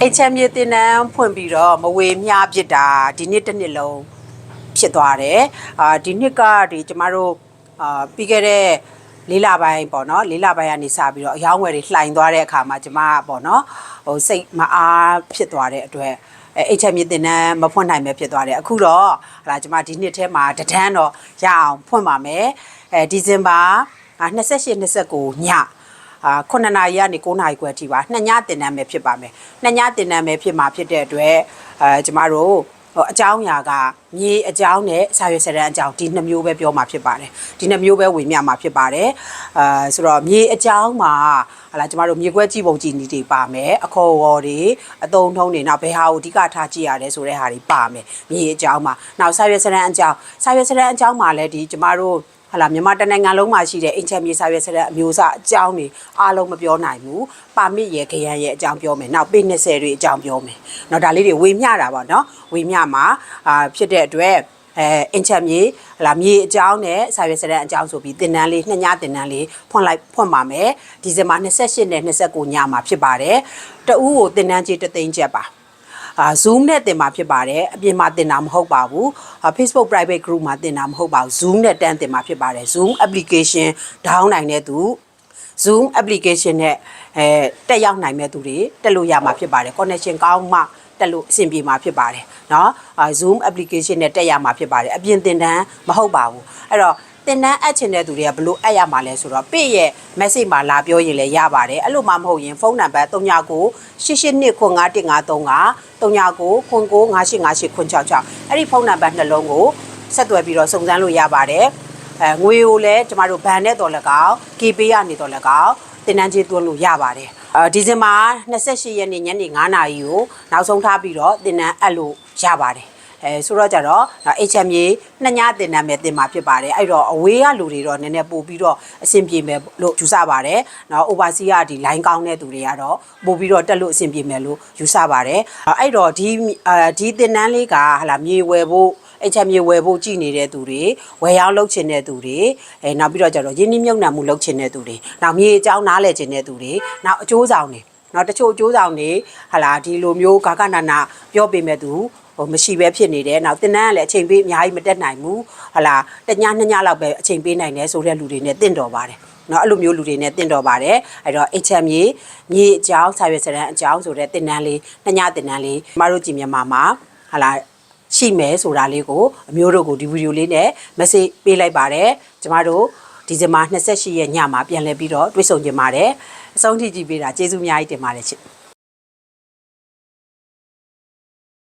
HM ရေတင်နန်းဖွင့်ပြီးတော့မဝေမျှဖြစ်တာဒီနှစ်တစ်နှစ်လုံးဖြစ်သွားတယ်ဒီနှစ်ကကျမတို့ပြီးခဲ့တဲ့လေးလပိုင်းပေါ့နော်လေးလပိုင်းကနေစပြီးတော့အယောင်းဝယ်တွေလှိုင်သွားတဲ့အခါမှာကျမပေါ့နော်စိတ်မအားဖြစ်သွားတဲ့အတွက်HM ရေတင်နန်းမဖွင့်နိုင်ပဲဖြစ်သွားတယ်အခုတော့ကျမဒီနှစ်ထဲမှာတဒန်းတော့ရအောင်ဖွင့်ပါမယ်ဒီဇင်ဘာ28 29ည9နာရီကနေ9နာရီခွဲအထိပါနှစ်ညတင်နန်းပဲဖြစ်ပါမယ်နှစ်ညတင်နန်းပဲဖြစ်မှာဖြစ်တဲ့အတွက်ကျမတို့အကြောင်းအရာကမြေအကြောင်းနဲ့စာရွက်စာတမ်းအကြောင်းဒီနှစ်မျိုးပဲပြောမှာဖြစ်ပါတယ်ဒီနှစ်မျိုးပဲဝေမျှမှာဖြစ်ပါတယ်ဆိုတော့မြေအကြောင်းမှာကျမတို့မြေခွဲကြည့်ပုံကြည့်နည်းတွေပါမယ်အခေါ်အဝေါ်တွေအသုံးထုံးတွေနောက်ဘယ်ဟာကိုအဓိကထားကြည့်ရတယ်ဆိုတဲ့ဟာတွေပါမယ်မြေအကြောင်းမှာနောက်စာရွက်စာတမ်းအကြောင်းမှာလည်းဒီကျမတို့မြန်မာတနိုင်ငံလုံးမှာရှိတဲ့အိမ်ချက်မြေစာရွက်စာတမ်းအမျိုးအစားအကြောင်းတွေအားလုံးမပြောနိုင်ဘူးပါမစ်ရဲ့ခရမ်းရဲ့အကြောင်းပြောမယ်နောက်ပေ20တွေအကြောင်းပြောမယ်နောက်ဒါလေးတွေဝေမျှတာပေါ့နော်ဝေမျှမှာဖြစ်တဲ့အတွက်အင်ချက်မြေမြေအကြောင်းနဲ့စာရွက်စာတမ်းအကြောင်းဆိုပြီးတင်နန်းလေးနှစ်ညတင်နန်းလေးဖွင့်ပါမယ်ဒီဇင်ဘာ28နဲ့29ညမှာဖြစ်ပါတယ်တဦးကိုတင်နန်းကြီး3သိန်းကျပ်ပါZoom နဲ့တင်မှာဖြစ်ပါတယ်အပြင်မှာတင်တာမဟုတ်ပါဘူး Facebook private group မှာတင်တာမဟုတ်ပါဘူး Zoom နဲ့တန်းတင်မှာဖြစ်ပါတယ် Zoom application down နိုင်တဲ့သူ Zoom application နဲ့တက်ရောက်နိုင်မဲ့သူတွေတက်လို့ရမှာဖြစ်ပါတယ် connection ကောင်းမှတက်လို့အဆင်ပြေမှာဖြစ်ပါတယ်เนาะZoom application နဲ့တက်ရမှာဖြစ်ပါတယ်အပြင်တင်တန်းမဟုတ်ပါဘူးအဲ့တော့တင်တန်းအပ်ချင်တဲ့သူတွေကဘလို့အပ်ရမှာလဲဆိုတော့ပေ့ရဲ့ message မှာလာပြောရင်လည်းရပါတယ်အဲ့လိုမှမဟုတ်ရင်ဖုန်းနံပါတ်39 88291535 39 အဲ့ဒီဖုန်းနံပါတ်နှလုံးကိုဆက်သွယ်ပြီးတော့စုံစမ်းလို့ရပါတယ်ငွေကိုလည်းကျမတို့ဘဏ်နဲ့တော်၎င်း KP ကနေတော်၎င်းတင်တန်းကြေးသွင်းလို့ရပါတယ်ဒီဇင်ဘာ28ရက်နေ့ညနေ9နာရီကိုနောက်ဆုံးထားပြီးတော့တင်တန်းအပ်လို့ရပါတယ်ဆိုတော့ကြတော့ HM ရေနှစ်ညတင်နန်းပဲတင်မှာဖြစ်ပါတယ်အဲ့တော့အဝေးကလူတွေတော့နည်းနည်းပို့ပြီးတော့အဆင်ပြေမယ်လို့ယူဆပါတယ်နော် overseas ကဒီ line ကောင်းတဲ့သူတွေကတော့ပို့ပြီးတော့တက်လို့အဆင်ပြေမယ်လို့ယူဆပါတယ်အဲ့တော့ဒီတင်နန်းလေးကမြေဝယ်ဖို့HM မြေဝယ်ဖို့ကြည်နေတဲ့သူတွေဝယ်ရောက်လုပ်ချင်တဲ့သူတွေနောက်ပြီးတော့ကြတော့ရင်းနှီးမြှုပ်နှံမှုလုပ်ချင်တဲ့သူတွေနောက်မြေအကြောင်းနားလည်ချင်တဲ့သူတွေနောက်အကျိုးဆောင်တွေနောက်တချို့အကျိုးဆောင်တွေဒီလိုမျိုးဂဂနာနာပြောပေးမဲ့သူမရှိပဲဖြစ်နေတယ်နောက်တင်နန်းကလည်းအချိန်ပေးအများကြီးမတက်နိုင်ဘူးတည2ညလောက်ပဲအချိန်ပေးနိုင်တယ်ဆိုတဲ့လူတွေနဲ့တင့်တော်ပါတယ်เนาะအဲ့လိုမျိုးလူတွေနဲ့တင့်တော်ပါတယ်အဲ့တော့ HM မြေအကြောင်းစာရွက်စာတမ်းအကြောင်းဆိုတဲ့တင်နန်းလေး2ညတင်နန်းလေးကျမတို့ကြည်မြန်မာမှာရှိမယ်ဆိုတာလေးကိုအမျိုးတို့ကိုဒီဗီဒီယိုလေးနဲ့ message ပေးလိုက်ပါတယ်ကျမတို့ဒီဇင်ဘာ28ရက်ညမှာပြန်လည်ပြီးတော့တွေ့ဆုံကြပါတယ်အဆုံးထိကြည့်ပေးတာကျေးဇူးအများကြီးတင်ပါတယ်ချစ်